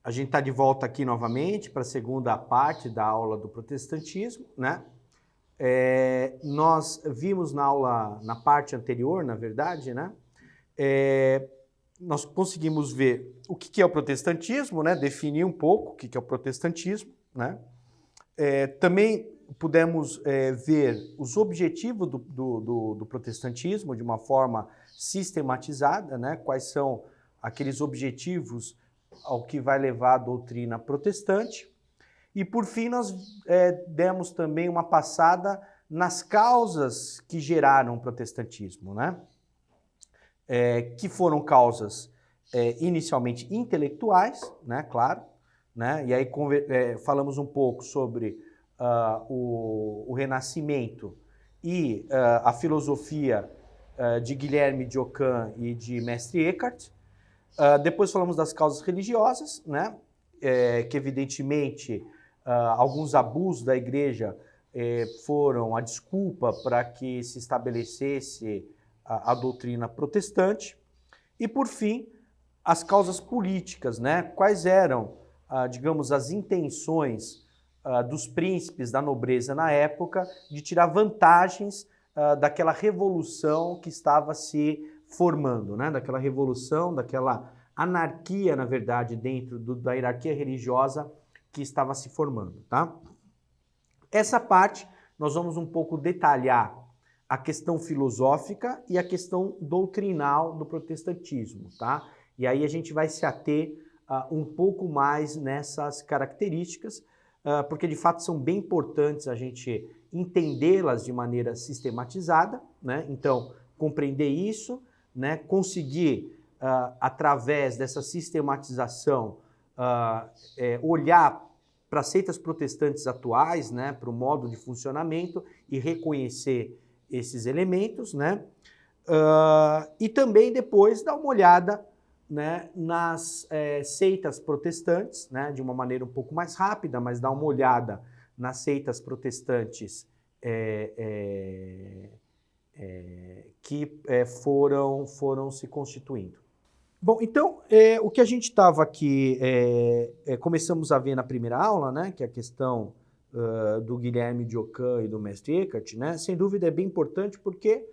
A gente está de volta aqui novamente para a segunda parte da aula do protestantismo, né? Nós vimos na aula, na parte anterior, na verdade, né? Nós conseguimos ver o que é o protestantismo, né? Definir um pouco o que é o protestantismo, né? Também pudemos ver os objetivos do protestantismo de uma forma sistematizada, né? Quais são aqueles objetivos ao que vai levar a doutrina protestante. E, por fim, nós demos também uma passada nas causas que geraram o protestantismo, né? Que foram causas inicialmente intelectuais, né? Claro, né? E aí falamos um pouco sobre o Renascimento e a filosofia de Guilherme de Ockham e de Mestre Eckhart. Depois falamos das causas religiosas, né? Que evidentemente alguns abusos da igreja foram a desculpa para que se estabelecesse a doutrina protestante. E, por fim, as causas políticas, né? Quais eram, digamos, as intenções dos príncipes da nobreza na época de tirar vantagens daquela revolução que estava se formando, né? Daquela revolução, daquela anarquia, na verdade, dentro da hierarquia religiosa que estava se formando, tá? Essa parte nós vamos um pouco detalhar a questão filosófica e a questão doutrinal do protestantismo, tá? E aí a gente vai se ater um pouco mais nessas características, porque de fato são bem importantes a gente entendê-las de maneira sistematizada, né? Então, compreender isso, né? Conseguir, através dessa sistematização, olhar para as seitas protestantes atuais, né? Para o modo de funcionamento e reconhecer esses elementos, né? E também depois dar uma olhada, né, nas seitas protestantes, né, de uma maneira um pouco mais rápida, mas dar uma olhada nas seitas protestantes que foram se constituindo. Bom, então, o que a gente estava aqui, começamos a ver na primeira aula, né, que é a questão do Guilherme de Ockham e do Mestre Eckhart, né, sem dúvida é bem importante porque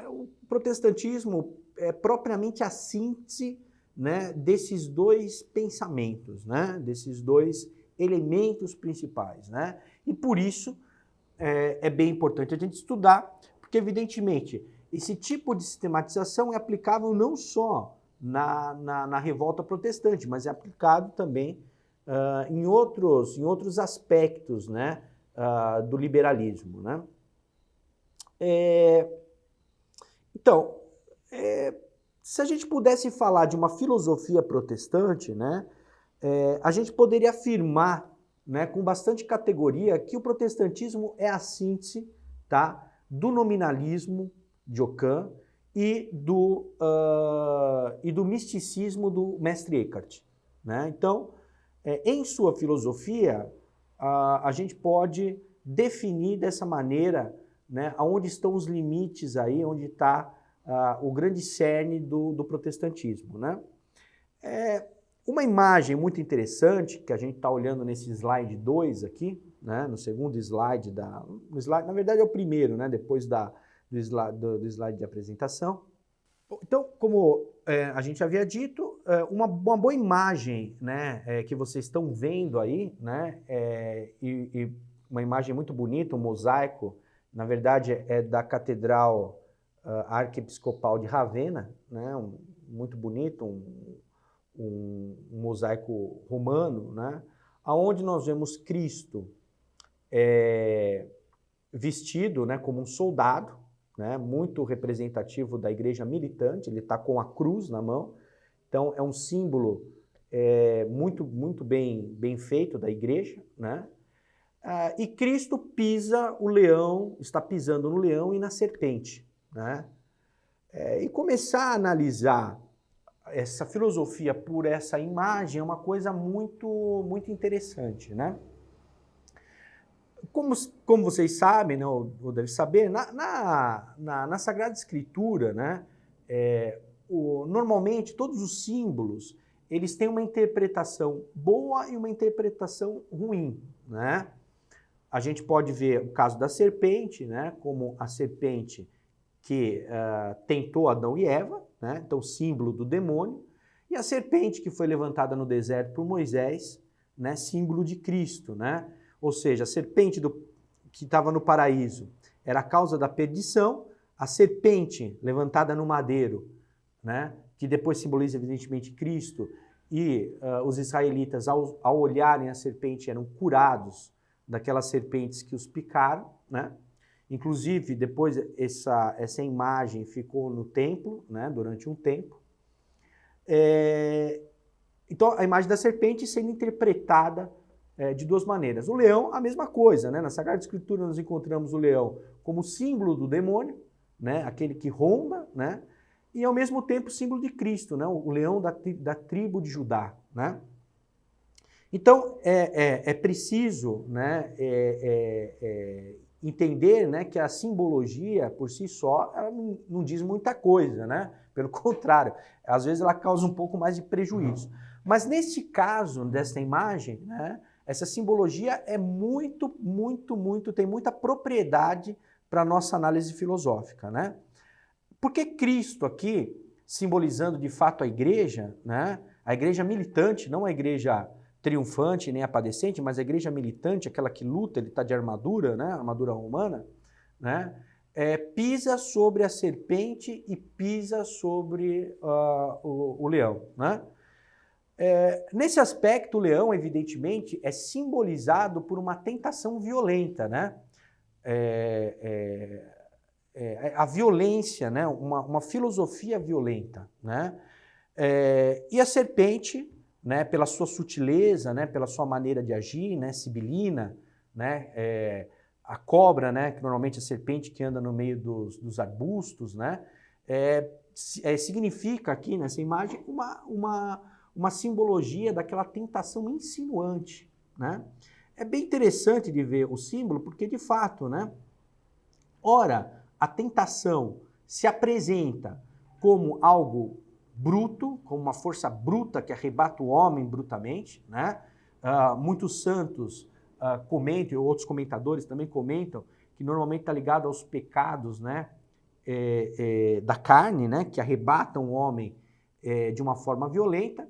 o protestantismo é propriamente a síntese, né, desses dois pensamentos, né, desses dois elementos principais, né, e por isso é bem importante a gente estudar, porque evidentemente esse tipo de sistematização é aplicável não só na revolta protestante, mas é aplicado também em outros aspectos, né, do liberalismo, né. Então, se a gente pudesse falar de uma filosofia protestante, né, a gente poderia afirmar, né, com bastante categoria que o protestantismo é a síntese, tá, do nominalismo de Ockham e do misticismo do Mestre Eckhart, né? Então, em sua filosofia, a gente pode definir dessa maneira, né, aonde estão os limites aí, onde está o grande cerne do protestantismo, né? Uma imagem muito interessante, que a gente está olhando nesse slide 2 aqui, né, no segundo slide, na verdade é o primeiro, né, depois do slide de apresentação. Então, como a gente havia dito, uma boa imagem, né, que vocês estão vendo aí, né, e uma imagem muito bonita, um mosaico, na verdade é da Catedral Arquiepiscopal de Ravenna, né, muito bonito, um mosaico romano, né, onde nós vemos Cristo vestido, né, como um soldado, né, muito representativo da igreja militante, ele está com a cruz na mão, então é um símbolo muito bem feito da igreja, né, e Cristo pisa o leão, está pisando no leão e na serpente, né, e começar a analisar essa filosofia por essa imagem é uma coisa muito interessante, né. Como vocês sabem, né, ou devem saber, na Sagrada Escritura, né, normalmente todos os símbolos, eles têm uma interpretação boa e uma interpretação ruim, né? A gente pode ver o caso da serpente, né? Como a serpente que tentou Adão e Eva, né? Então símbolo do demônio, e a serpente que foi levantada no deserto por Moisés, né? Símbolo de Cristo, né? Ou seja, a serpente que estava no paraíso era a causa da perdição, a serpente levantada no madeiro, né? Que depois simboliza evidentemente Cristo, e os israelitas, ao olharem a serpente, eram curados daquelas serpentes que os picaram, né? Inclusive, depois essa imagem ficou no templo, né? Durante um tempo. Então, a imagem da serpente sendo interpretada de duas maneiras. O leão, a mesma coisa, né? Na Sagrada Escritura nós encontramos o leão como símbolo do demônio, né? Aquele que ronda, né? E ao mesmo tempo símbolo de Cristo, né? O leão da tribo de Judá, né? Então é preciso, né? Entender, né, que a simbologia por si só ela não diz muita coisa, né? Pelo contrário, às vezes ela causa um pouco mais de prejuízo. Mas neste caso desta imagem, né? Essa simbologia é tem muita propriedade para a nossa análise filosófica, né? Porque Cristo aqui, simbolizando de fato a igreja, né? A igreja militante, não a igreja triunfante nem a padecente, mas a igreja militante, aquela que luta, ele está de armadura, né? Armadura romana, né? Pisa sobre a serpente e pisa sobre o leão, né? Nesse aspecto, o leão, evidentemente, é simbolizado por uma tentação violenta, né? A violência, né? Uma filosofia violenta, né? E a serpente, né? Pela sua sutileza, né? Pela sua maneira de agir, né? Sibilina, né? A cobra, né? Que normalmente é a serpente que anda no meio dos arbustos, né? Significa aqui nessa imagem uma simbologia daquela tentação insinuante, né? É bem interessante de ver o símbolo, porque de fato, né? Ora, a tentação se apresenta como algo bruto, como uma força bruta que arrebata o homem brutamente, né? Muitos santos comentam, e outros comentadores também comentam, que normalmente está ligado aos pecados, né? Da carne, né? Que arrebatam o homem de uma forma violenta,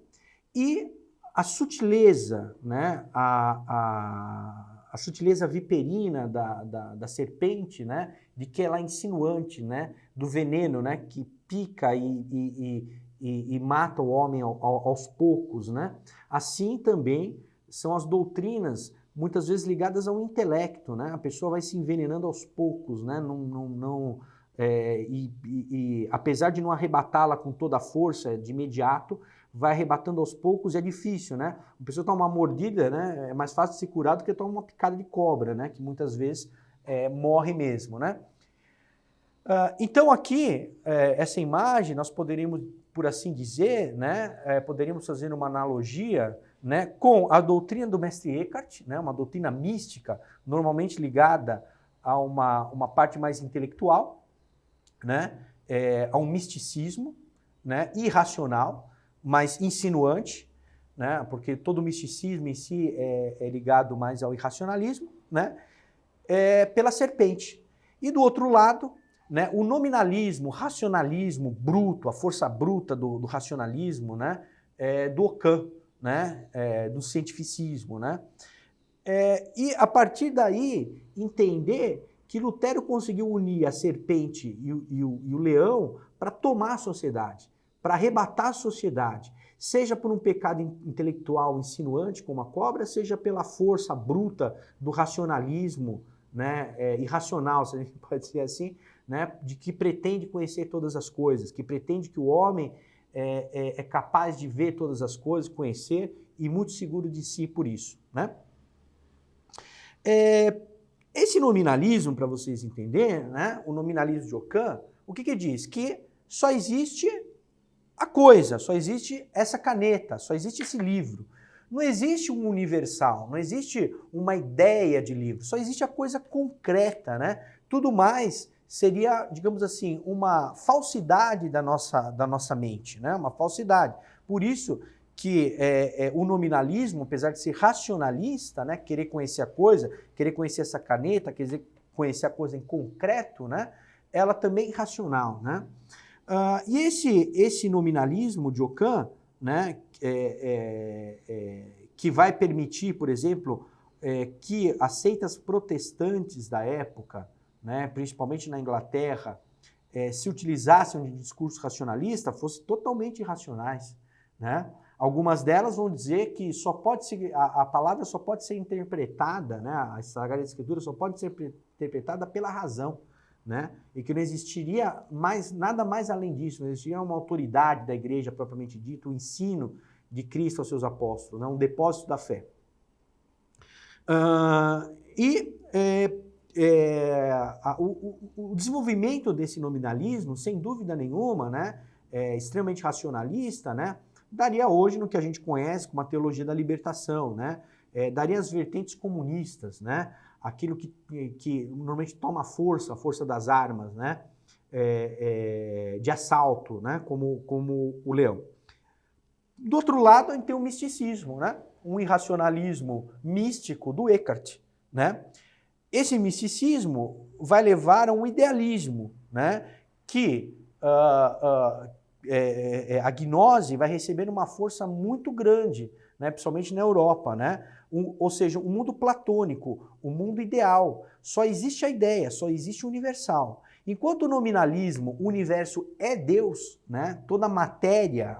e a sutileza, né? A sutileza viperina da serpente, né? De que ela é insinuante, né? Do veneno, né? Que pica e mata o homem aos poucos, né? Assim também são as doutrinas muitas vezes ligadas ao intelecto, né? A pessoa vai se envenenando aos poucos, né? Apesar de não arrebatá-la com toda a força de imediato, vai arrebatando aos poucos e é difícil, né? A pessoa toma uma mordida, né? É mais fácil de se curar do que tomar uma picada de cobra, né? Que muitas vezes morre mesmo, né? Então aqui, essa imagem, nós poderíamos, por assim dizer, né? Poderíamos fazer uma analogia, né? Com a doutrina do mestre Eckhart, né? Uma doutrina mística, normalmente ligada a uma parte mais intelectual, né? A um misticismo, né? Irracional, mas insinuante, né? Porque todo misticismo em si é ligado mais ao irracionalismo, né? Pela serpente. E do outro lado, né, o nominalismo, o racionalismo bruto, a força bruta do racionalismo, né? Do Ockham, né? Do cientificismo, né? E a partir daí entender que Lutero conseguiu unir a serpente e o leão para tomar a sociedade, para arrebatar a sociedade, seja por um pecado intelectual insinuante como a cobra, seja pela força bruta do racionalismo, né, irracional, se a gente pode dizer assim, né, de que pretende conhecer todas as coisas, que pretende que o homem é capaz de ver todas as coisas, conhecer e muito seguro de si por isso, né? Esse nominalismo, para vocês entenderem, né, o nominalismo de Ockham, o que diz? Que só existe a coisa, só existe essa caneta, só existe esse livro. Não existe um universal, não existe uma ideia de livro, só existe a coisa concreta, né? Tudo mais seria, digamos assim, uma falsidade da nossa mente, né? Uma falsidade. Por isso que o nominalismo, apesar de ser racionalista, né, querer conhecer a coisa, querer conhecer essa caneta, querer conhecer a coisa em concreto, né, ela também é irracional, né? E esse nominalismo de Ockham, né, que vai permitir, por exemplo, que as seitas protestantes da época, né, principalmente na Inglaterra, se utilizassem de discurso racionalista, fossem totalmente irracionais, né? Algumas delas vão dizer que só pode ser, a palavra só pode ser interpretada, né, a Sagrada Escritura só pode ser interpretada pela razão, né? E que não existiria nada mais além disso, não existiria uma autoridade da igreja propriamente dita, o ensino de Cristo aos seus apóstolos, né? Um depósito da fé. O desenvolvimento desse nominalismo, sem dúvida nenhuma, né, extremamente racionalista, né, daria hoje no que a gente conhece como a teologia da libertação, né, daria as vertentes comunistas, né, aquilo que normalmente toma a força das armas, né, de assalto, né, como o leão. Do outro lado, a gente tem o misticismo, né, um irracionalismo místico do Eckhart, né. Esse misticismo vai levar a um idealismo, né, que a gnose vai receber uma força muito grande, né, principalmente na Europa, né? Ou seja, o mundo platônico, o mundo ideal. Só existe a ideia, só existe o universal. Enquanto o nominalismo, o universo é Deus, né? Toda a matéria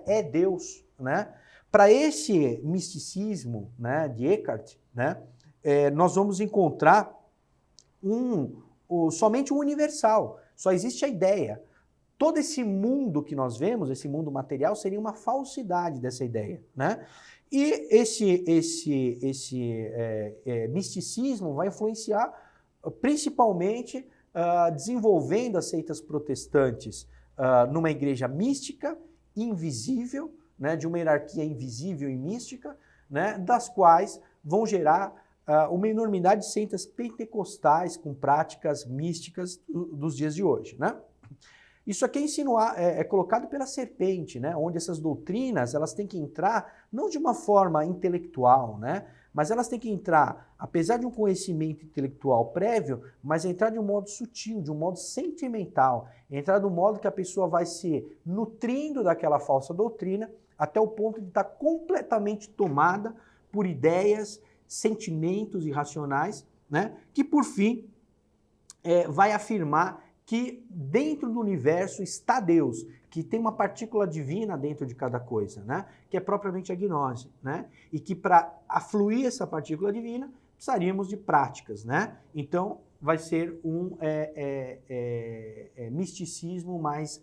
é Deus, né? Para esse misticismo, né, de Eckhart, né, nós vamos encontrar somente o universal. Só existe a ideia. Todo esse mundo que nós vemos, esse mundo material, seria uma falsidade dessa ideia, né? E esse misticismo vai influenciar principalmente desenvolvendo as seitas protestantes numa igreja mística, invisível, né, de uma hierarquia invisível e mística, né, das quais vão gerar uma enormidade de seitas pentecostais com práticas místicas dos dias de hoje, né? Isso aqui é colocado pela serpente, né? Onde essas doutrinas elas têm que entrar não de uma forma intelectual, né? Mas elas têm que entrar, apesar de um conhecimento intelectual prévio, mas entrar de um modo sutil, de um modo sentimental, entrar de um modo que a pessoa vai se nutrindo daquela falsa doutrina até o ponto de estar completamente tomada por ideias, sentimentos irracionais, né? Que por fim vai afirmar que dentro do universo está Deus, que tem uma partícula divina dentro de cada coisa, né? Que é propriamente a gnose, né? E que para afluir essa partícula divina, precisaríamos de práticas, né? Então, vai ser um misticismo mais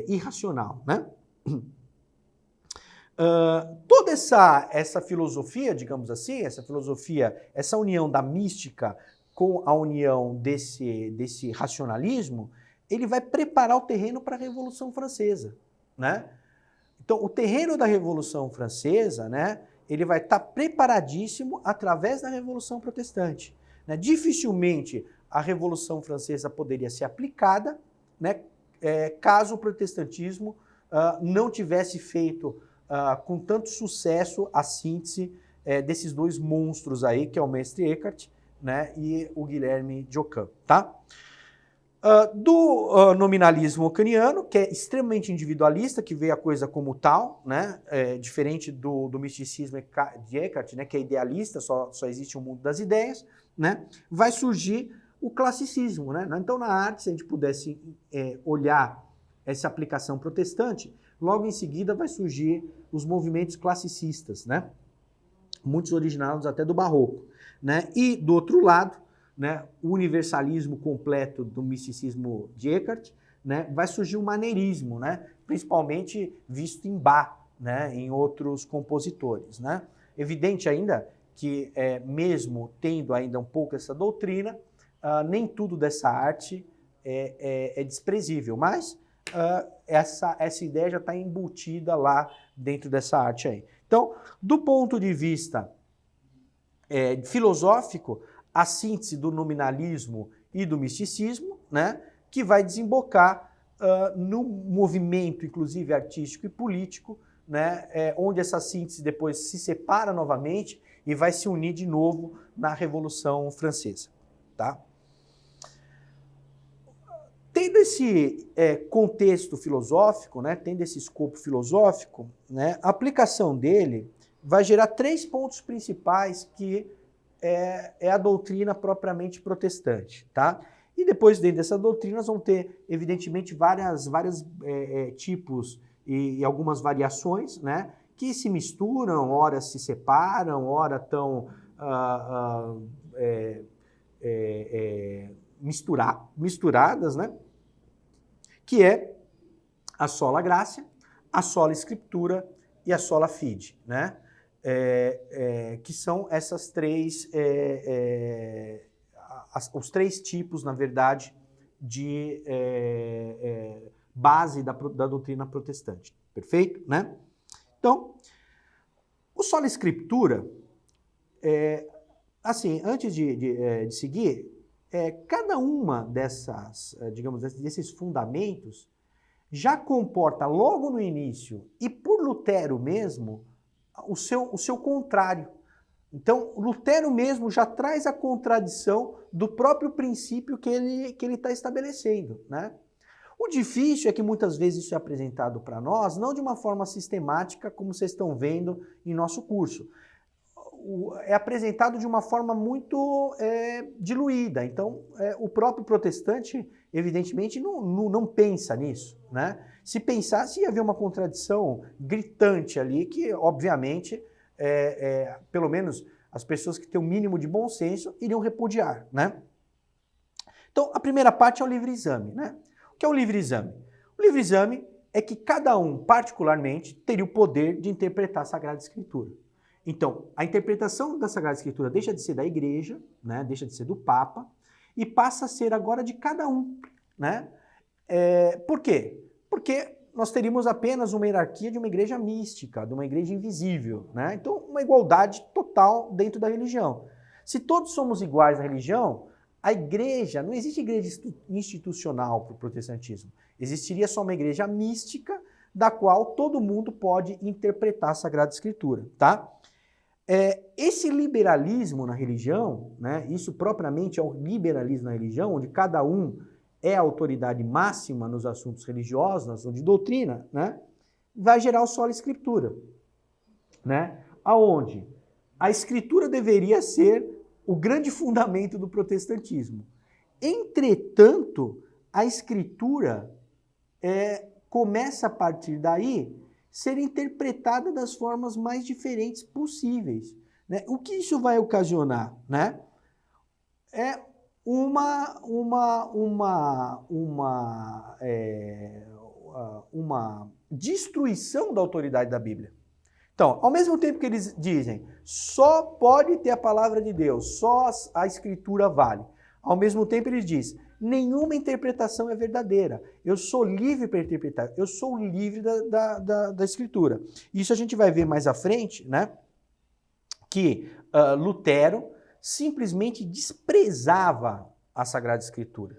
irracional, né? Toda essa filosofia, digamos assim, essa união da mística com a união desse racionalismo, ele vai preparar o terreno para a Revolução Francesa, né? Então, o terreno da Revolução Francesa, né, ele vai estar preparadíssimo através da Revolução Protestante, né? Dificilmente a Revolução Francesa poderia ser aplicada, né, caso o protestantismo não tivesse feito com tanto sucesso a síntese desses dois monstros aí, que é o mestre Eckhart, né, e o Guilherme de Ockham, tá? Do nominalismo ockhamiano, que é extremamente individualista, que vê a coisa como tal, né, diferente do misticismo de Eckhart, né, que é idealista, só existe um mundo das ideias, né, vai surgir o classicismo, né? Então, na arte, se a gente pudesse olhar essa aplicação protestante, logo em seguida vai surgir os movimentos classicistas, né, muitos originados até do Barroco, né? E, do outro lado, né, o universalismo completo do misticismo de Eckhart, né, vai surgir o maneirismo, né, principalmente visto em Bach, né, em outros compositores, né? Evidente ainda que, mesmo tendo ainda um pouco essa doutrina, nem tudo dessa arte é desprezível, mas essa ideia já está embutida lá dentro dessa arte aí. Então, do ponto de vista filosófico, a síntese do nominalismo e do misticismo, né, que vai desembocar no movimento, inclusive artístico e político, né, onde essa síntese depois se separa novamente e vai se unir de novo na Revolução Francesa. Tá? Tendo esse contexto filosófico, né, tendo esse escopo filosófico, né, a aplicação dele vai gerar 3 pontos principais que é a doutrina propriamente protestante. Tá? E depois, dentro dessa doutrina, nós vamos ter, evidentemente, vários tipos e algumas variações, né, que se misturam, ora se separam, ora estão misturadas, né, que é a sola gratia, a sola scriptura e a sola fide, né, que são essas três, os 3 tipos, na verdade, de base da doutrina protestante. Perfeito? Né? Então, o sola scriptura, assim, antes de seguir, cada uma dessas, digamos, desses fundamentos já comporta logo no início, e por Lutero mesmo, o seu contrário. Então, Lutero mesmo já traz a contradição do próprio princípio que ele está estabelecendo, né? O difícil é que muitas vezes isso é apresentado para nós, não de uma forma sistemática, como vocês estão vendo em nosso curso. É apresentado de uma forma muito diluída. Então, o próprio protestante, evidentemente, não pensa nisso, né? Se pensasse, ia haver uma contradição gritante ali, que, obviamente, pelo menos as pessoas que têm o mínimo de bom senso iriam repudiar, né? Então, a primeira parte é o livre exame, né? O que é o livre exame? O livre exame é que cada um, particularmente, teria o poder de interpretar a Sagrada Escritura. Então, a interpretação da Sagrada Escritura deixa de ser da igreja, né? Deixa de ser do Papa, e passa a ser agora de cada um, né? Por quê? Porque nós teríamos apenas uma hierarquia de uma igreja mística, de uma igreja invisível, né? Então, uma igualdade total dentro da religião. Se todos somos iguais na religião, a igreja, não existe igreja institucional para o protestantismo. Existiria só uma igreja mística, da qual todo mundo pode interpretar a Sagrada Escritura, tá? Esse liberalismo na religião, né? Isso propriamente é o liberalismo na religião, onde cada um é a autoridade máxima nos assuntos religiosos, nas assuntos de doutrina, né? Vai gerar o sola scriptura, né? Aonde a Escritura deveria ser o grande fundamento do protestantismo. Entretanto, a Escritura começa a partir daí ser interpretada das formas mais diferentes possíveis, né? O que isso vai ocasionar, né? Uma destruição da autoridade da Bíblia. Então, ao mesmo tempo que eles dizem, só pode ter a palavra de Deus, só a Escritura vale. Ao mesmo tempo eles dizem, nenhuma interpretação é verdadeira. Eu sou livre para interpretar, eu sou livre da Escritura. Isso a gente vai ver mais à frente, né? Que Lutero simplesmente desprezava a Sagrada Escritura,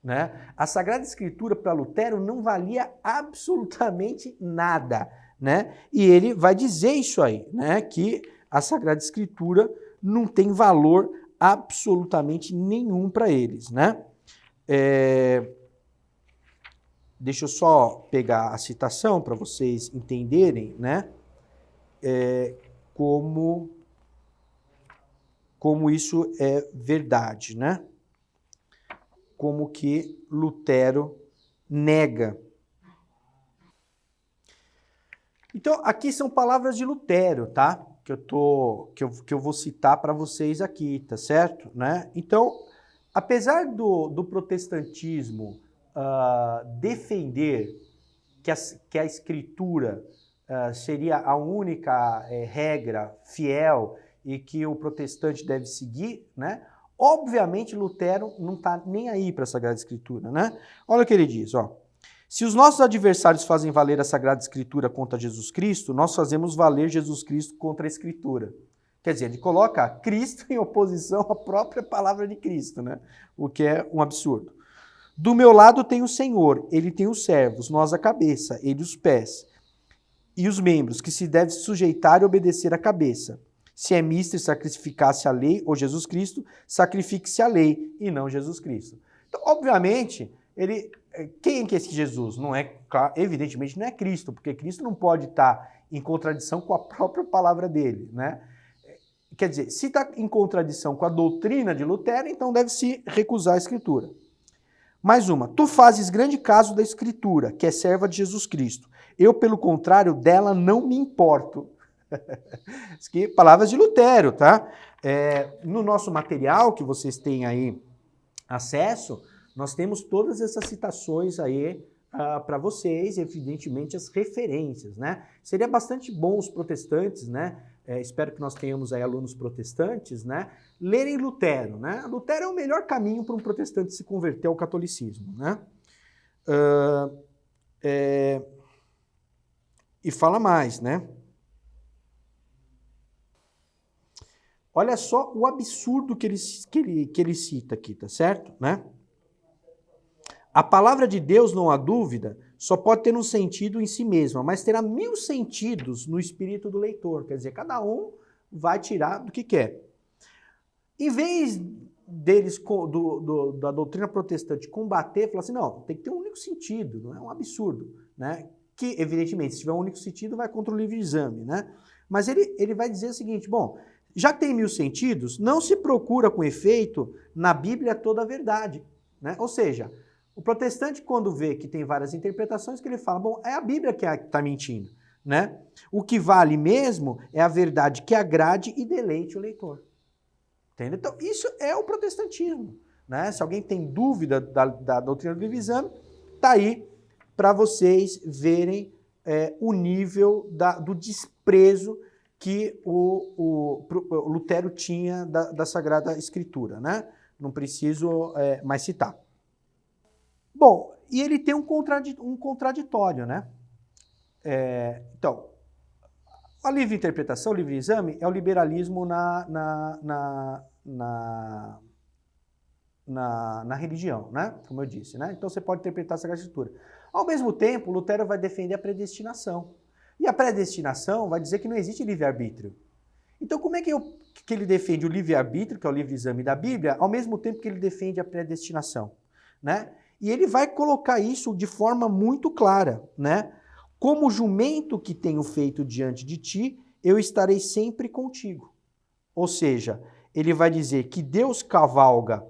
né? A Sagrada Escritura para Lutero não valia absolutamente nada, né? E ele vai dizer isso aí, né? Que a Sagrada Escritura não tem valor absolutamente nenhum para eles, né? Deixa eu só pegar a citação para vocês entenderem, né? Como isso é verdade, né? Como que Lutero nega. Então, aqui são palavras de Lutero, tá? Que eu vou citar para vocês aqui, tá certo? Né? Então, apesar do protestantismo defender que a Escritura seria a única regra fiel e que o protestante deve seguir, né? Obviamente, Lutero não está nem aí para a Sagrada Escritura, né? Olha o que ele diz, ó. Se os nossos adversários fazem valer a Sagrada Escritura contra Jesus Cristo, nós fazemos valer Jesus Cristo contra a Escritura. Quer dizer, ele coloca Cristo em oposição à própria palavra de Cristo, né? O que é um absurdo. Do meu lado tem o Senhor, ele tem os servos, nós a cabeça, ele os pés. E os membros, que se deve sujeitar e obedecer à cabeça. Se é mister sacrificar-se a lei ou Jesus Cristo, sacrifique-se a lei e não Jesus Cristo. Então, obviamente, quem é esse Jesus? Não é, evidentemente, não é Cristo, porque Cristo não pode estar em contradição com a própria palavra dele, né? Quer dizer, se está em contradição com a doutrina de Lutero, então deve-se recusar a Escritura. Mais uma. Tu fazes grande caso da Escritura, que é serva de Jesus Cristo. Eu, pelo contrário, dela não me importo. Palavras de Lutero, tá? No nosso material, que vocês têm aí acesso, nós temos todas essas citações aí para vocês, evidentemente as referências, né? Seria bastante bom os protestantes, né? Espero que nós tenhamos aí alunos protestantes, né? Lerem Lutero, né? Lutero é o melhor caminho para um protestante se converter ao catolicismo, né? E fala mais, né? Olha só o absurdo que ele cita aqui, tá certo? Né? A palavra de Deus, não há dúvida, só pode ter um sentido em si mesma, mas terá 1000 sentidos no espírito do leitor. Quer dizer, cada um vai tirar do que quer. Em vez deles, da doutrina protestante, combater, falar assim, não, tem que ter um único sentido, não é um absurdo, né? Que, evidentemente, se tiver um único sentido, vai contra o livre-exame, né? Mas ele vai dizer o seguinte, bom, já que tem 1000 sentidos, não se procura com efeito na Bíblia toda a verdade, né? Ou seja, o protestante, quando vê que tem várias interpretações, que ele fala, bom, é a Bíblia que está mentindo, né? O que vale mesmo é a verdade que agrade e deleite o leitor. Entendeu? Então, isso é o protestantismo, né? Se alguém tem dúvida da doutrina do livre-exame, tá aí para vocês verem o nível do desprezo que o Lutero tinha da Sagrada Escritura, né? Não preciso mais citar. Bom, e ele tem um contraditório, né? Então, a livre interpretação, o livre exame, é o liberalismo na religião, né? Como eu disse, né? Então você pode interpretar a Sagrada Escritura. Ao mesmo tempo, Lutero vai defender a predestinação. E a predestinação vai dizer que não existe livre-arbítrio. Então, como é que ele defende o livre-arbítrio, que é o livre-exame da Bíblia, ao mesmo tempo que ele defende a predestinação, né? E ele vai colocar isso de forma muito clara, né? Como jumento que tenho feito diante de ti, eu estarei sempre contigo. Ou seja, ele vai dizer que Deus cavalga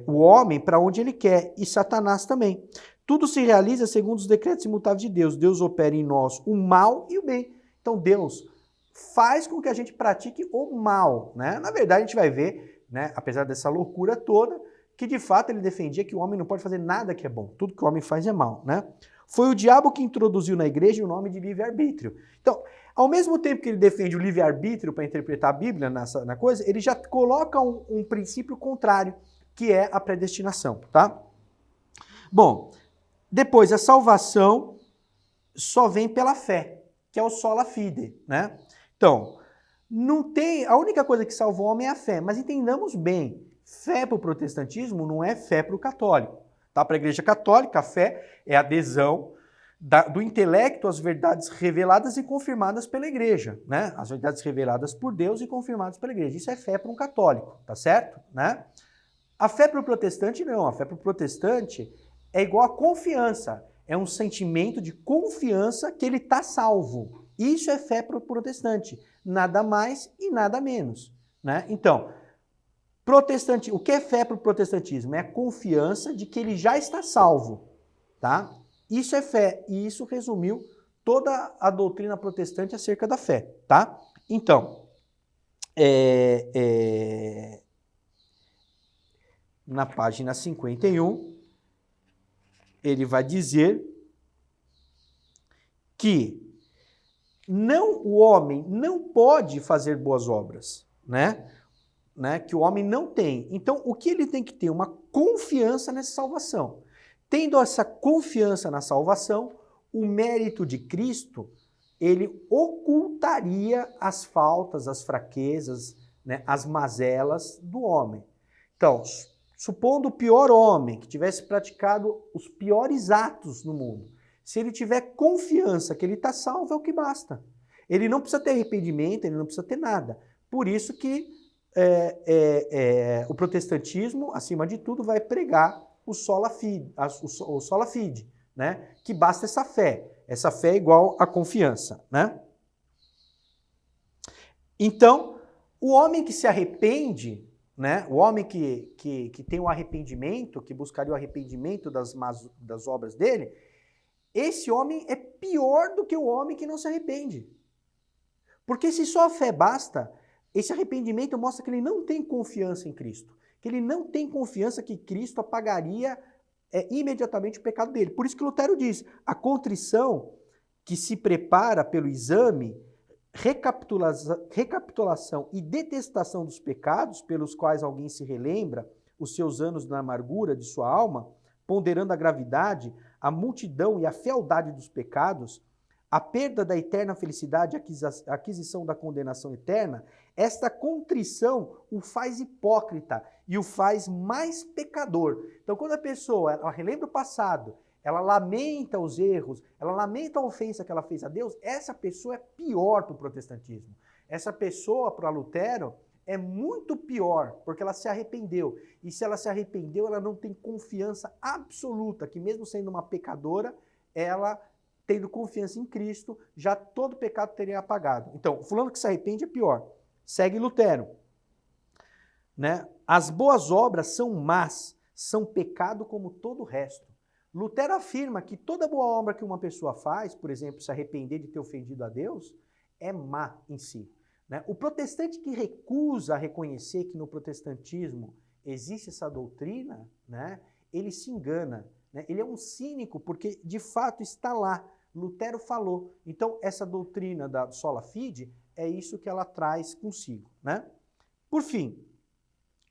o homem para onde ele quer, e Satanás também. Tudo se realiza segundo os decretos imutáveis de Deus. Deus opera em nós o mal e o bem. Então Deus faz com que a gente pratique o mal, né? Na verdade, a gente vai ver, né, apesar dessa loucura toda, que de fato ele defendia que o homem não pode fazer nada que é bom. Tudo que o homem faz é mal, né? Foi o diabo que introduziu na igreja o nome de livre-arbítrio. Então, ao mesmo tempo que ele defende o livre-arbítrio para interpretar a Bíblia na coisa, ele já coloca um princípio contrário, que é a predestinação, tá? Bom, depois a salvação só vem pela fé, que é o sola fide, né? Então, a única coisa que salva o homem é a fé, mas entendamos bem, fé para o protestantismo não é fé para o católico. Tá? Para a Igreja Católica, a fé é a adesão do intelecto às verdades reveladas e confirmadas pela Igreja, né? As verdades reveladas por Deus e confirmadas pela Igreja. Isso é fé para um católico, tá certo? Né? A fé para o protestante não. A fé para o protestante é igual a confiança. É um sentimento de confiança que ele está salvo. Isso é fé para o protestante. Nada mais e nada menos, né? Então, o que é fé para o protestantismo? É a confiança de que ele já está salvo, tá? Isso é fé, e isso resumiu toda a doutrina protestante acerca da fé, tá? Então, na página 51, ele vai dizer que o homem não pode fazer boas obras, né? Que o homem não tem. Então, o que ele tem que ter? Uma confiança nessa salvação. Tendo essa confiança na salvação, o mérito de Cristo, ele ocultaria as faltas, as fraquezas, né, as mazelas do homem. Então, supondo o pior homem, que tivesse praticado os piores atos no mundo, se ele tiver confiança que ele está salvo, é o que basta. Ele não precisa ter arrependimento, ele não precisa ter nada. Por isso que o protestantismo, acima de tudo, vai pregar o sola fide, né? Que basta essa fé. Essa fé é igual a confiança, né? Então, o homem que se arrepende, né? O homem que tem o arrependimento, que buscaria o arrependimento das obras dele, esse homem é pior do que o homem que não se arrepende. Porque se só a fé basta, esse arrependimento mostra que ele não tem confiança em Cristo. Que ele não tem confiança que Cristo apagaria imediatamente o pecado dele. Por isso que Lutero diz, a contrição que se prepara pelo exame, recapitulação e detestação dos pecados pelos quais alguém se relembra os seus anos na amargura de sua alma, ponderando a gravidade, a multidão e a fealdade dos pecados, a perda da eterna felicidade, a aquisição da condenação eterna, esta contrição o faz hipócrita e o faz mais pecador. Então, quando a pessoa ela relembra o passado, ela lamenta os erros, ela lamenta a ofensa que ela fez a Deus, essa pessoa é pior para o protestantismo. Essa pessoa, para Lutero, é muito pior, porque ela se arrependeu. E se ela se arrependeu, ela não tem confiança absoluta, que mesmo sendo uma pecadora, ela, tendo confiança em Cristo, já todo pecado teria apagado. Então, o fulano que se arrepende é pior. Segue Lutero. Né? As boas obras são más, são pecado como todo o resto. Lutero afirma que toda boa obra que uma pessoa faz, por exemplo, se arrepender de ter ofendido a Deus, é má em si. Né? O protestante que recusa reconhecer que no protestantismo existe essa doutrina, né, ele se engana. Né? Ele é um cínico porque, de fato, está lá. Lutero falou. Então, essa doutrina da sola fide é isso que ela traz consigo. Né? Por fim,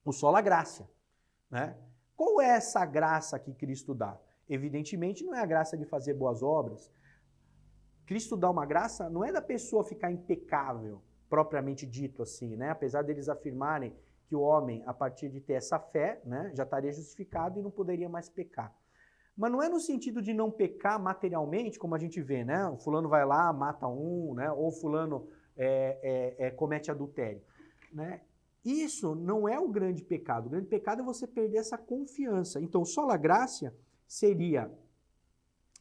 o sola gratia. Né? Qual é essa graça que Cristo dá? Evidentemente, não é a graça de fazer boas obras. Cristo dá uma graça, não é da pessoa ficar impecável, propriamente dito assim, né? Apesar deles afirmarem que o homem, a partir de ter essa fé, né, já estaria justificado e não poderia mais pecar. Mas não é no sentido de não pecar materialmente, como a gente vê, né? O fulano vai lá, mata um, né? Ou fulano comete adultério, né? Isso não é o grande pecado. O grande pecado é você perder essa confiança. Então, sola gratia seria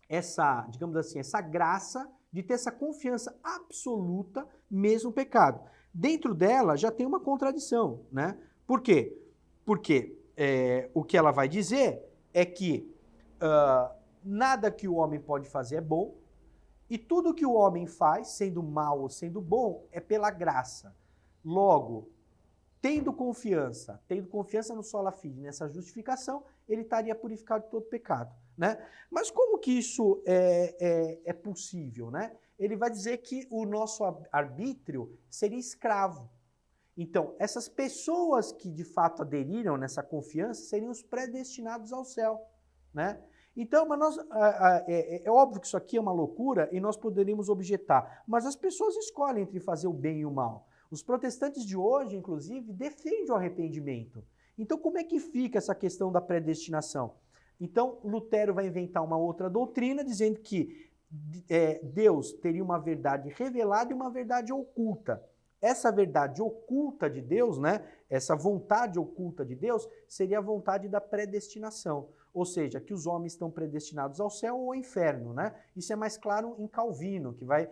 essa, digamos assim, essa graça de ter essa confiança absoluta, mesmo no pecado. Dentro dela já tem uma contradição, né? Por quê? Porque o que ela vai dizer é que nada que o homem pode fazer é bom, e tudo que o homem faz, sendo mal ou sendo bom, é pela graça. Logo, tendo confiança no sola fide, nessa justificação, ele estaria purificado de todo pecado, né? Mas como que isso é possível, né? Ele vai dizer que o nosso arbítrio seria escravo. Então, essas pessoas que de fato aderiram nessa confiança seriam os predestinados ao céu, né? Então, mas é óbvio que isso aqui é uma loucura e nós poderíamos objetar, mas as pessoas escolhem entre fazer o bem e o mal. Os protestantes de hoje, inclusive, defendem o arrependimento. Então, como é que fica essa questão da predestinação? Então, Lutero vai inventar uma outra doutrina, dizendo que Deus teria uma verdade revelada e uma verdade oculta. Essa verdade oculta de Deus, né, essa vontade oculta de Deus, seria a vontade da predestinação. Ou seja, que os homens estão predestinados ao céu ou ao inferno. Né? Isso é mais claro em Calvino, que vai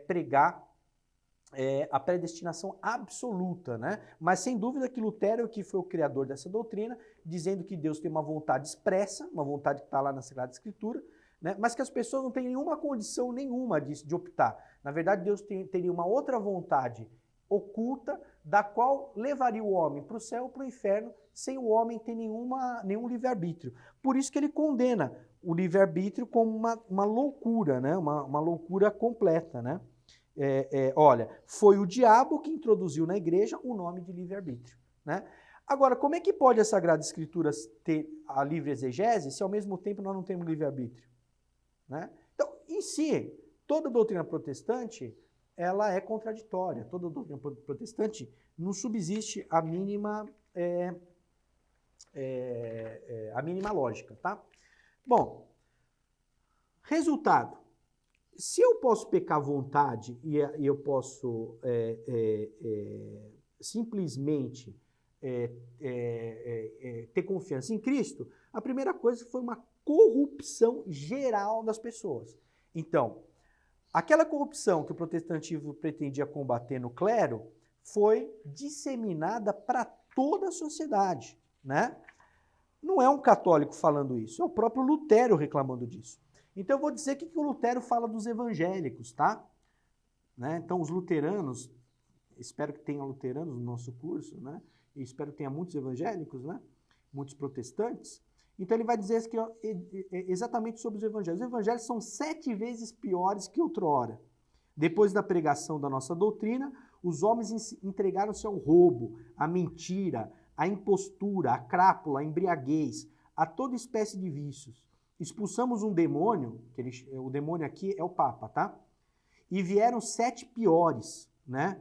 pregar a predestinação absoluta, né? Mas sem dúvida que Lutero, que foi o criador dessa doutrina, dizendo que Deus tem uma vontade expressa, uma vontade que está lá na Sagrada Escritura, né? Mas que as pessoas não têm nenhuma condição nenhuma de optar. Na verdade, Deus teria uma outra vontade oculta, da qual levaria o homem para o céu ou para o inferno, sem o homem ter nenhum livre-arbítrio. Por isso que ele condena o livre-arbítrio como uma loucura, né? Uma loucura completa, né? Olha, foi o diabo que introduziu na igreja o nome de livre-arbítrio, né? Agora, como é que pode a Sagrada Escritura ter a livre exegese se ao mesmo tempo nós não temos livre-arbítrio? Né? Então, em si, toda doutrina protestante, ela é contraditória. Toda doutrina protestante não subsiste a mínima a mínima lógica, tá? Bom, resultado. Se eu posso pecar à vontade e eu posso simplesmente ter confiança em Cristo, a primeira coisa foi uma corrupção geral das pessoas. Então, aquela corrupção que o protestantismo pretendia combater no clero foi disseminada para toda a sociedade, né? Não é um católico falando isso, é o próprio Lutero reclamando disso. Então eu vou dizer o que o Lutero fala dos evangélicos, tá? Né? Então os luteranos, espero que tenha luteranos no nosso curso, né? E espero que tenha muitos evangélicos, né? Muitos protestantes. Então ele vai dizer que, exatamente sobre os evangelhos. Os evangelhos são 7 vezes piores que outrora. Depois da pregação da nossa doutrina, os homens entregaram-se ao roubo, à mentira, à impostura, à crápula, à embriaguez, a toda espécie de vícios. Expulsamos um demônio, o demônio aqui é o Papa, tá? E vieram 7 piores, né?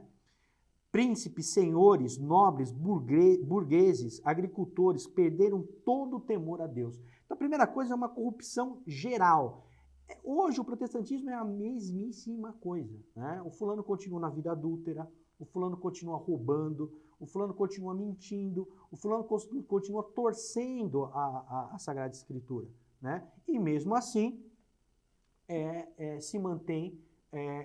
Príncipes, senhores, nobres, burgueses, agricultores, perderam todo o temor a Deus. Então a primeira coisa é uma corrupção geral. Hoje o protestantismo é a mesmíssima coisa, né? O fulano continua na vida adúltera, o fulano continua roubando, o fulano continua mentindo, o fulano continua torcendo a Sagrada Escritura, né? E mesmo assim se mantém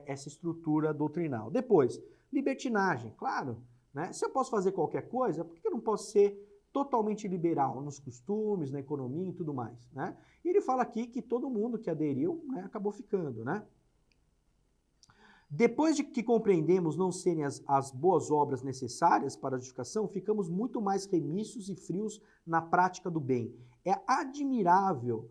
essa estrutura doutrinal. Depois, libertinagem, claro, né? Se eu posso fazer qualquer coisa, por que eu não posso ser totalmente liberal nos costumes, na economia e tudo mais, né? E ele fala aqui que todo mundo que aderiu, né, acabou ficando, né? Depois de que compreendemos não serem as boas obras necessárias para a justificação, ficamos muito mais remissos e frios na prática do bem. É admirável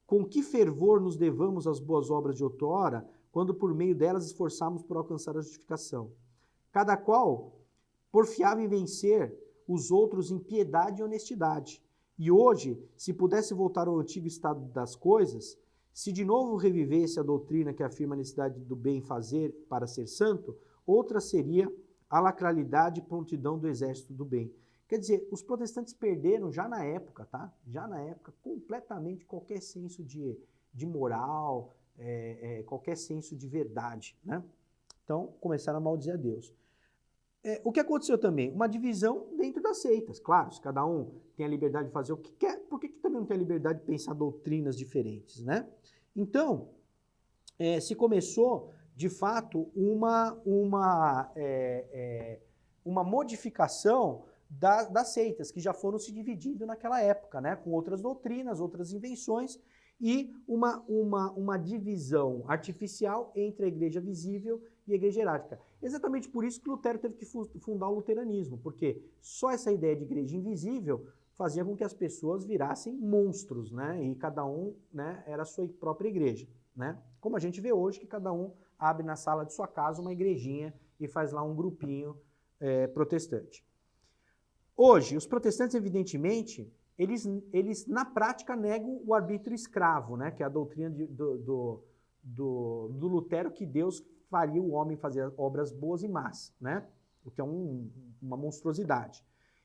com que fervor nos devamos às boas obras de outrora, quando por meio delas esforçamos por alcançar a justificação. Cada qual porfiava em vencer os outros em piedade e honestidade. E hoje, se pudesse voltar ao antigo estado das coisas, se de novo revivesse a doutrina que afirma a necessidade do bem fazer para ser santo, outra seria a lacralidade e prontidão do exército do bem. Quer dizer, os protestantes perderam já na época, tá? Já na época, completamente qualquer senso de moral, qualquer senso de verdade, né? Então, começaram a maldizer a Deus. O que aconteceu também? Uma divisão dentro das seitas. Claro, se cada um tem a liberdade de fazer o que quer, por que também não tem a liberdade de pensar doutrinas diferentes, né? Então, se começou, de fato, uma modificação das seitas, que já foram se dividindo naquela época, né? Com outras doutrinas, outras invenções, e uma divisão artificial entre a igreja visível e a igreja hierárquica. Exatamente por isso que Lutero teve que fundar o luteranismo, porque só essa ideia de igreja invisível fazia com que as pessoas virassem monstros, né? E cada um, né, era a sua própria igreja, né? Como a gente vê hoje, que cada um abre na sala de sua casa uma igrejinha e faz lá um grupinho protestante. Hoje, os protestantes, evidentemente, eles na prática negam o arbítrio escravo, né? Que é a doutrina do Lutero, que Deus faria o homem fazer obras boas e más, né? O que é uma monstruosidade.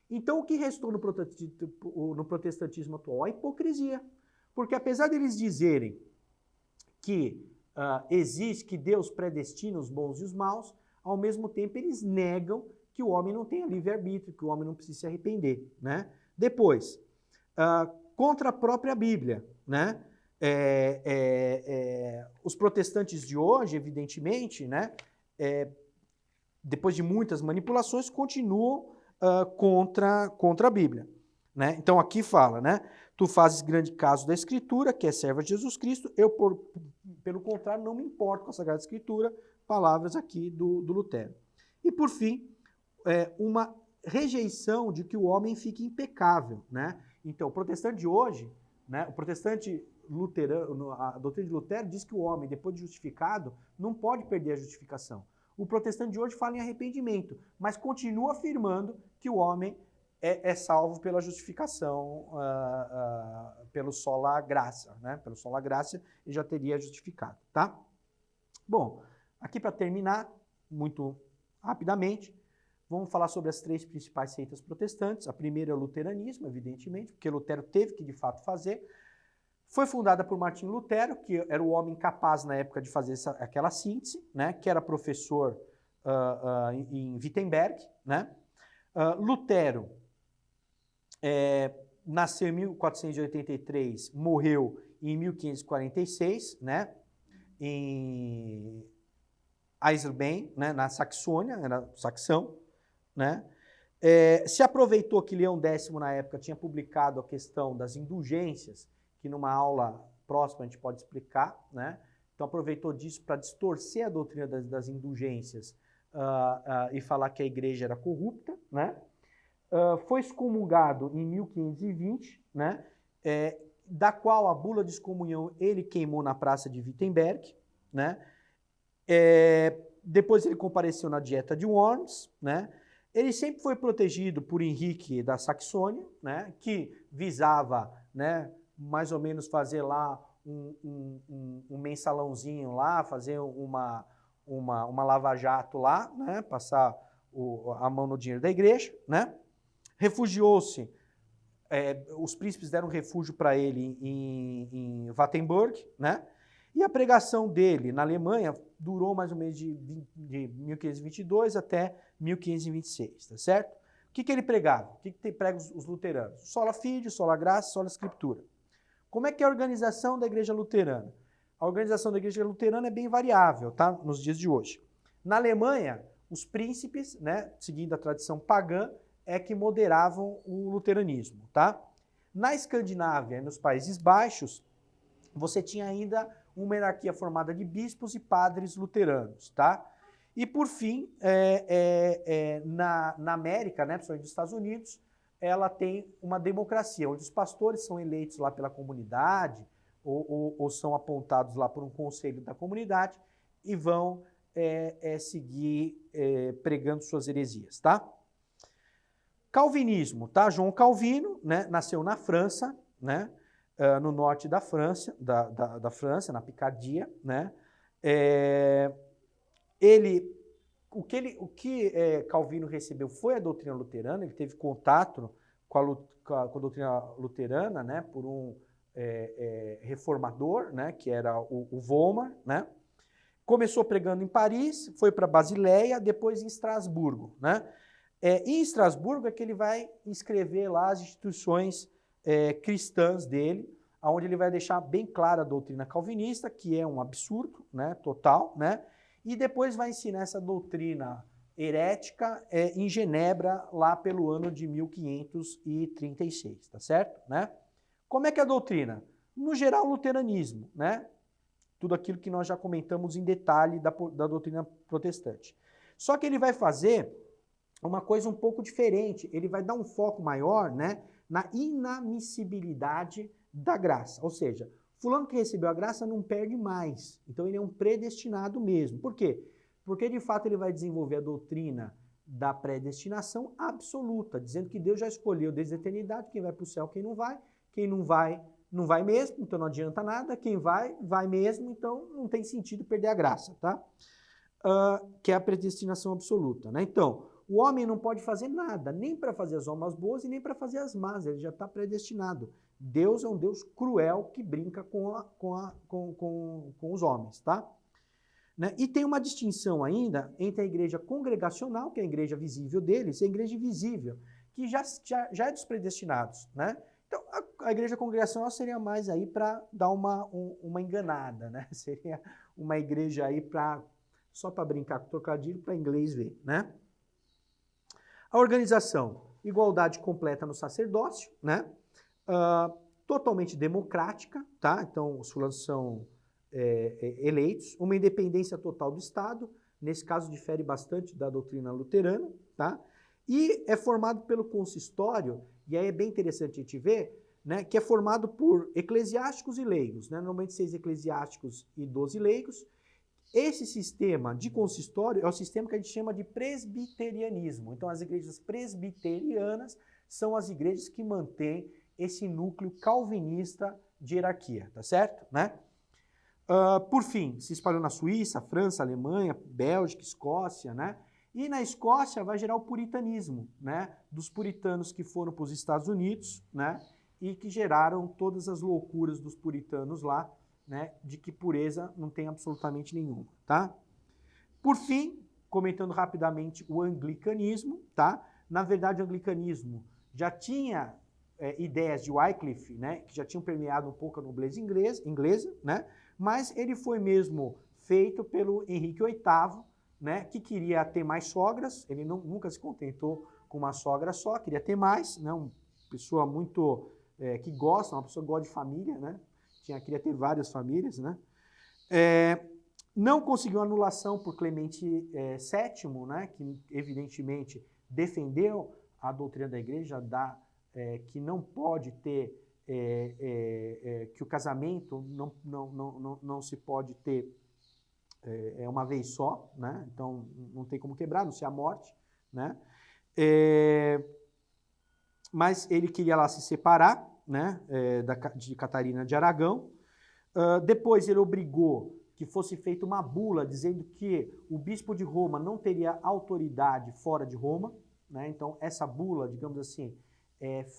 Então, o que restou no protestantismo atual? A hipocrisia. Porque apesar deles dizerem que existe, que Deus predestina os bons e os maus, ao mesmo tempo eles negam que o homem não tenha livre-arbítrio, que o homem não precisa se arrepender, né? Depois, contra a própria Bíblia, né? Os protestantes de hoje, evidentemente, né, depois de muitas manipulações, continuam contra a Bíblia, né? Então aqui fala, né? Tu fazes grande caso da Escritura, que é serva de Jesus Cristo, eu, pelo contrário, não me importo com a Sagrada Escritura, palavras aqui do Lutero. E por fim, uma rejeição de que o homem fique impecável, né? Então, o protestante de hoje, né, o protestante luterano, a doutrina de Lutero diz que o homem, depois de justificado, não pode perder a justificação. O protestante de hoje fala em arrependimento, mas continua afirmando que o homem é salvo pela justificação, pelo sola gratia, né? Pelo sola gratia, ele já teria justificado, tá? Bom, aqui para terminar, muito rapidamente, Vamos falar sobre as 3 principais seitas protestantes. A primeira é o luteranismo, evidentemente, porque Lutero teve que, de fato, fazer. Foi fundada por Martinho Lutero, que era o homem capaz, na época, de fazer aquela síntese, né, que era professor em Wittenberg. Né? Lutero nasceu em 1483, morreu em 1546, né, em Eisleben, né, na Saxônia, era saxão, né? Se aproveitou que Leão X, na época, tinha publicado a questão das indulgências, que numa aula próxima a gente pode explicar, né? Então aproveitou disso para distorcer a doutrina das indulgências e falar que a igreja era corrupta, né? Foi excomungado em 1520, né? Da qual a bula de excomunhão ele queimou na praça de Wittenberg, né? Depois ele compareceu na Dieta de Worms, né? Ele sempre foi protegido por Henrique da Saxônia, né? Que visava, né, mais ou menos fazer lá um mensalãozinho lá, fazer uma lava-jato lá, né? Passar a mão no dinheiro da igreja, né? Refugiou-se, os príncipes deram refúgio para ele em Wittenberg, né? E a pregação dele na Alemanha durou mais ou menos de 1522 até 1526, tá certo? O que ele pregava? O que pregam os luteranos? Sola Fide, sola Gratia, sola Scriptura. Como é que é a organização da igreja luterana? A organização da igreja luterana é bem variável, tá? Nos dias de hoje. Na Alemanha, os príncipes, né, seguindo a tradição pagã, é que moderavam o luteranismo, tá? Na Escandinávia e nos Países Baixos, você tinha ainda uma hierarquia formada de bispos e padres luteranos, tá? E por fim, na América, né, principalmente nos Estados Unidos, ela tem uma democracia, onde os pastores são eleitos lá pela comunidade ou são apontados lá por um conselho da comunidade e vão seguir pregando suas heresias, tá? Calvinismo, tá? João Calvino, né, nasceu na França, né? No norte da França, da França, na Picardia, né? O que Calvino recebeu foi a doutrina luterana, ele teve contato com a doutrina luterana, né? Por um reformador, né? Que era o Volmar, né? Começou pregando em Paris, foi para Basileia, depois em Estrasburgo, né? Em Estrasburgo é que ele vai inscrever lá as instituições cristãs dele, onde ele vai deixar bem clara a doutrina calvinista, que é um absurdo, né, total, né, e depois vai ensinar essa doutrina herética em Genebra, lá pelo ano de 1536, tá certo? Né? Como é que é a doutrina? No geral, luteranismo, né? Tudo aquilo que nós já comentamos em detalhe da doutrina protestante. Só que ele vai fazer uma coisa um pouco diferente, ele vai dar um foco maior, né, na inamissibilidade da graça. Ou seja, fulano que recebeu a graça não perde mais. Então ele é um predestinado mesmo. Por quê? Porque de fato ele vai desenvolver a doutrina da predestinação absoluta, dizendo que Deus já escolheu desde a eternidade quem vai para o céu, quem não vai, não vai mesmo, então não adianta nada, quem vai, vai mesmo, então não tem sentido perder a graça, tá? Que é a predestinação absoluta, né? Então, o homem não pode fazer nada, nem para fazer as obras boas e nem para fazer as más, ele já está predestinado. Deus é um Deus cruel que brinca com os homens, tá? Né? E tem uma distinção ainda entre a igreja congregacional, que é a igreja visível deles, e a igreja invisível, que já é dos predestinados, né? Então, a igreja congregacional seria mais aí para dar uma enganada, né? Seria uma igreja aí só para brincar com o trocadilho, para inglês ver, né? A organização, igualdade completa no sacerdócio, né? Totalmente democrática, tá? Então, os fulanos são eleitos. Uma independência total do Estado, nesse caso difere bastante da doutrina luterana, tá? E é formado pelo consistório, e aí é bem interessante a gente ver, né, que é formado por eclesiásticos e leigos, né? Normalmente 6 eclesiásticos e 12 leigos. Esse sistema de consistório é o sistema que a gente chama de presbiterianismo. Então, as igrejas presbiterianas são as igrejas que mantêm esse núcleo calvinista de hierarquia, tá certo? Né? Por fim, se espalhou na Suíça, França, Alemanha, Bélgica, Escócia, né? E na Escócia vai gerar o puritanismo, né? Dos puritanos que foram para os Estados Unidos, né? E que geraram todas as loucuras dos puritanos lá, né? De que pureza não tem absolutamente nenhuma, tá? Por fim, comentando rapidamente o anglicanismo, tá? Na verdade, o anglicanismo já tinha ideias de Wycliffe, né? Que já tinham permeado um pouco a nobreza inglesa, né? Mas ele foi mesmo feito pelo Henrique VIII, né? Que queria ter mais sogras. Ele nunca se contentou com uma sogra só, queria ter mais, né? Uma pessoa muito que gosta, uma pessoa que gosta de família, né? Queria ter várias famílias, né? Não conseguiu anulação por Clemente VII, né, que evidentemente defendeu a doutrina da igreja que não pode ter, que o casamento não se pode ter uma vez só, né? Então não tem como quebrar, não ser a morte, né? Mas ele queria lá se separar, né, de Catarina de Aragão. Depois ele obrigou que fosse feita uma bula dizendo que o bispo de Roma não teria autoridade fora de Roma, né? Então essa bula, digamos assim,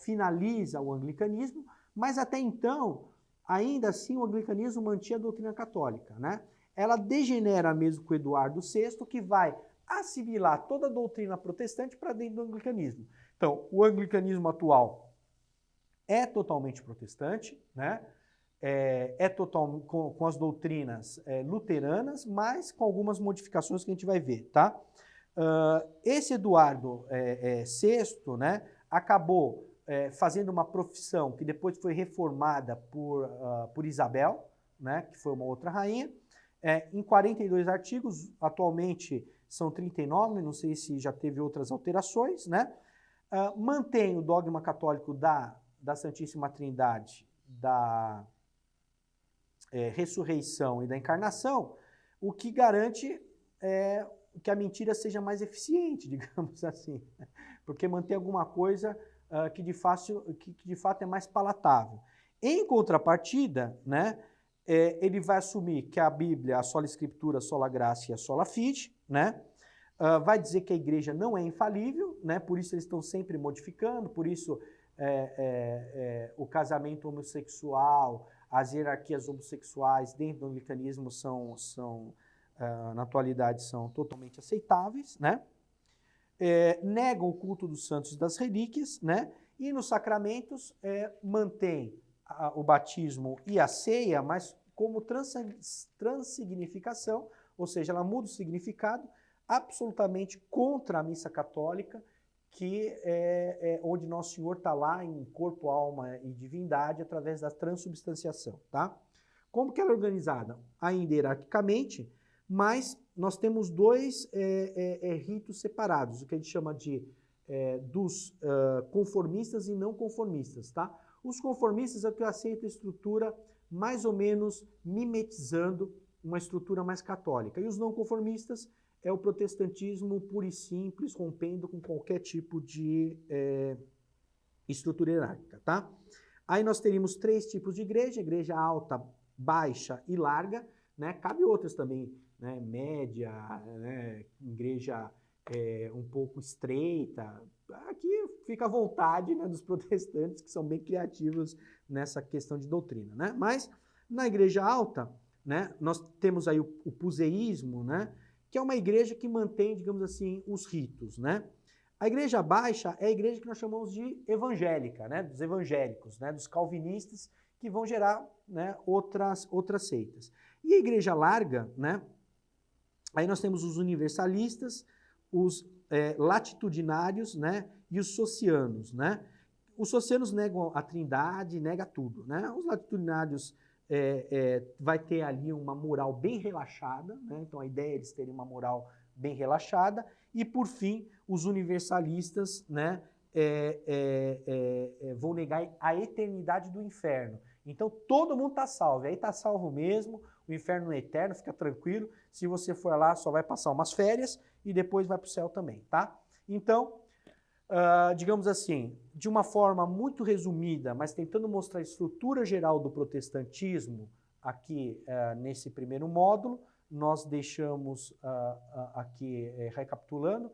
finaliza o anglicanismo, mas até então, ainda assim, o anglicanismo mantinha a doutrina católica, né? Ela degenera mesmo com Eduardo VI, que vai assimilar toda a doutrina protestante para dentro do anglicanismo. Então, o anglicanismo atual é totalmente protestante, né? Total com as doutrinas luteranas, mas com algumas modificações que a gente vai ver, tá? Esse Eduardo VI, né, acabou fazendo uma profissão que depois foi reformada por Isabel, né, que foi uma outra rainha, em 42 artigos, atualmente são 39, não sei se já teve outras alterações, né? Mantém o dogma católico da Santíssima Trindade, da ressurreição e da encarnação, o que garante que a mentira seja mais eficiente, digamos assim, porque mantém alguma coisa que de fato é mais palatável. Em contrapartida, né, ele vai assumir que a Bíblia, a sola Escritura, a sola graça e a sola fide, né? Vai dizer que a igreja não é infalível, né? Por isso eles estão sempre modificando, por isso o casamento homossexual, as hierarquias homossexuais dentro do anglicanismo na atualidade, são totalmente aceitáveis, né? Negam o culto dos santos e das relíquias, né? E nos sacramentos mantém o batismo e a ceia, mas como transsignificação, ou seja, ela muda o significado, absolutamente contra a missa católica, que onde Nosso Senhor está lá em corpo, alma e divindade através da transubstanciação, tá? Como que ela é organizada? Ainda hierarquicamente, mas nós temos dois ritos separados, o que a gente chama dos conformistas e não conformistas, tá? Os conformistas é o que aceita a estrutura mais ou menos mimetizando uma estrutura mais católica, e os não conformistas é o protestantismo puro e simples, rompendo com qualquer tipo de estrutura hierárquica, tá? Aí nós teríamos 3 tipos de igreja: igreja alta, baixa e larga, né? Cabe outras também, né? Média, né? Igreja um pouco estreita. Aqui fica à vontade, né, dos protestantes, que são bem criativos nessa questão de doutrina, né? Mas na igreja alta, né, nós temos aí o puseísmo, né? Que é uma igreja que mantém, digamos assim, os ritos, né? A igreja baixa é a igreja que nós chamamos de evangélica, né? Dos evangélicos, né? Dos calvinistas, que vão gerar, né, outras seitas. E a igreja larga, né? Aí nós temos os universalistas, os latitudinários, né? E os socianos, né? Os socianos negam a trindade, negam tudo, né? Os latitudinários vai ter ali uma moral bem relaxada, né? Então a ideia é eles terem uma moral bem relaxada. E por fim, os universalistas, né, vão negar a eternidade do inferno. Então todo mundo está salvo, aí está salvo mesmo, o inferno é eterno, fica tranquilo, se você for lá só vai passar umas férias e depois vai para o céu também, tá? Então, digamos assim, de uma forma muito resumida, mas tentando mostrar a estrutura geral do protestantismo aqui nesse primeiro módulo, nós deixamos aqui, recapitulando,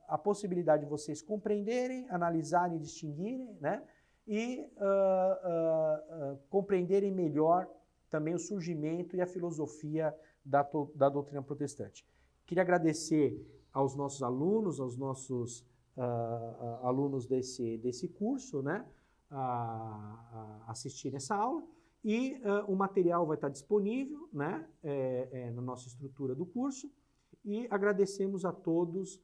a possibilidade de vocês compreenderem, analisarem, distinguirem, né? E compreenderem melhor também o surgimento e a filosofia da doutrina protestante. Queria agradecer aos nossos alunos, aos nossos alunos desse curso, né? A assistir essa aula. E o material vai estar disponível, né? Na nossa estrutura do curso. E agradecemos a todos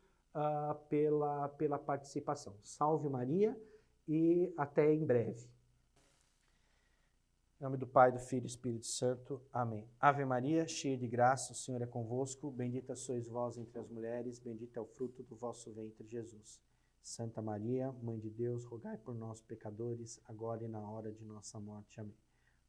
pela participação. Salve Maria e até em breve. Em nome do Pai, do Filho e do Espírito Santo. Amém. Ave Maria, cheia de graça, o Senhor é convosco. Bendita sois vós entre as mulheres, bendito é o fruto do vosso ventre, Jesus. Santa Maria, Mãe de Deus, rogai por nós, pecadores, agora e na hora de nossa morte. Amém.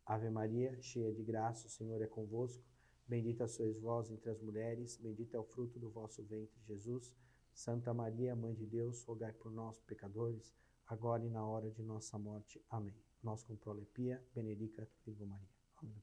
Ave Maria, cheia de graça, o Senhor é convosco. Bendita sois vós entre as mulheres, bendito é o fruto do vosso ventre, Jesus. Santa Maria, Mãe de Deus, rogai por nós, pecadores, agora e na hora de nossa morte. Amém. Nós com prolepia, benedicat Virgo Maria. Amém.